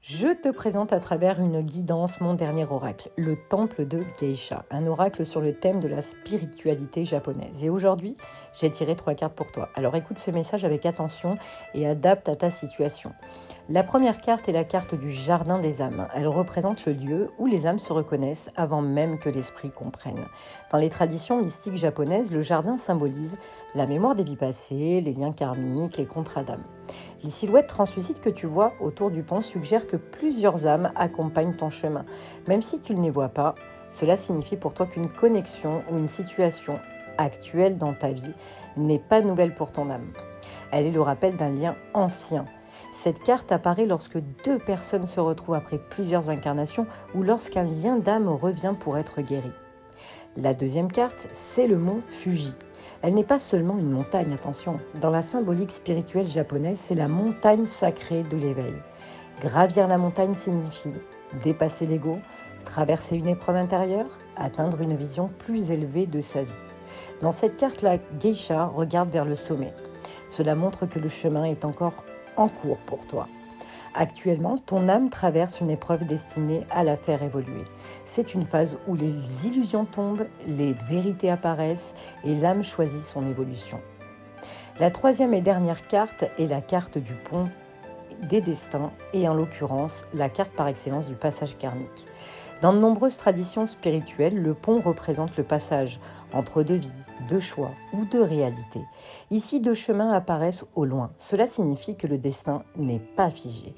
Je te présente à travers une guidance mon dernier oracle, le temple de Geisha, un oracle sur le thème de la spiritualité japonaise. Et aujourd'hui, j'ai tiré 3 cartes pour toi. Alors écoute ce message avec attention et adapte à ta situation. La première carte est la carte du jardin des âmes. Elle représente le lieu où les âmes se reconnaissent avant même que l'esprit comprenne. Dans les traditions mystiques japonaises, le jardin symbolise la mémoire des vies passées, les liens karmiques, les contrats d'âme. Les silhouettes translucides que tu vois autour du pont suggèrent que plusieurs âmes accompagnent ton chemin. Même si tu ne les vois pas, cela signifie pour toi qu'une connexion ou une situation actuelle dans ta vie n'est pas nouvelle pour ton âme. Elle est le rappel d'un lien ancien. Cette carte apparaît lorsque deux personnes se retrouvent après plusieurs incarnations ou lorsqu'un lien d'âme revient pour être guéri. La deuxième carte, c'est le mont Fuji. Elle n'est pas seulement une montagne, attention. Dans la symbolique spirituelle japonaise, c'est la montagne sacrée de l'éveil. Gravir la montagne signifie dépasser l'ego, traverser une épreuve intérieure, atteindre une vision plus élevée de sa vie. Dans cette carte, la geisha regarde vers le sommet. Cela montre que le chemin est encore en cours pour toi. Actuellement, ton âme traverse une épreuve destinée à la faire évoluer. C'est une phase où les illusions tombent, les vérités apparaissent et l'âme choisit son évolution. La troisième et dernière carte est la carte du pont des destins et en l'occurrence la carte par excellence du passage karmique. Dans de nombreuses traditions spirituelles, le pont représente le passage entre deux vies, deux choix ou deux réalités. Ici, deux chemins apparaissent au loin. Cela signifie que le destin n'est pas figé.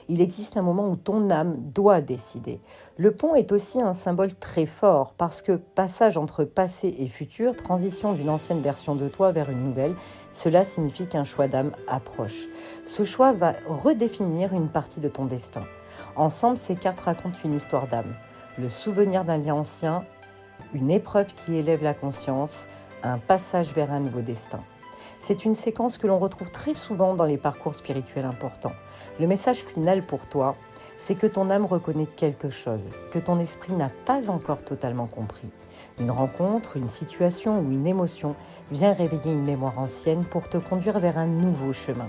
Il existe un moment où ton âme doit décider. Le pont est aussi un symbole très fort parce que passage entre passé et futur, transition d'une ancienne version de toi vers une nouvelle, cela signifie qu'un choix d'âme approche. Ce choix va redéfinir une partie de ton destin. Ensemble, ces cartes racontent une histoire d'âme. Le souvenir d'un lien ancien, une épreuve qui élève la conscience, un passage vers un nouveau destin. C'est une séquence que l'on retrouve très souvent dans les parcours spirituels importants. Le message final pour toi, c'est que ton âme reconnaît quelque chose, que ton esprit n'a pas encore totalement compris. Une rencontre, une situation ou une émotion vient réveiller une mémoire ancienne pour te conduire vers un nouveau chemin.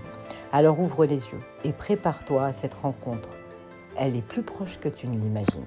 Alors ouvre les yeux et prépare-toi à cette rencontre. Elle est plus proche que tu ne l'imagines.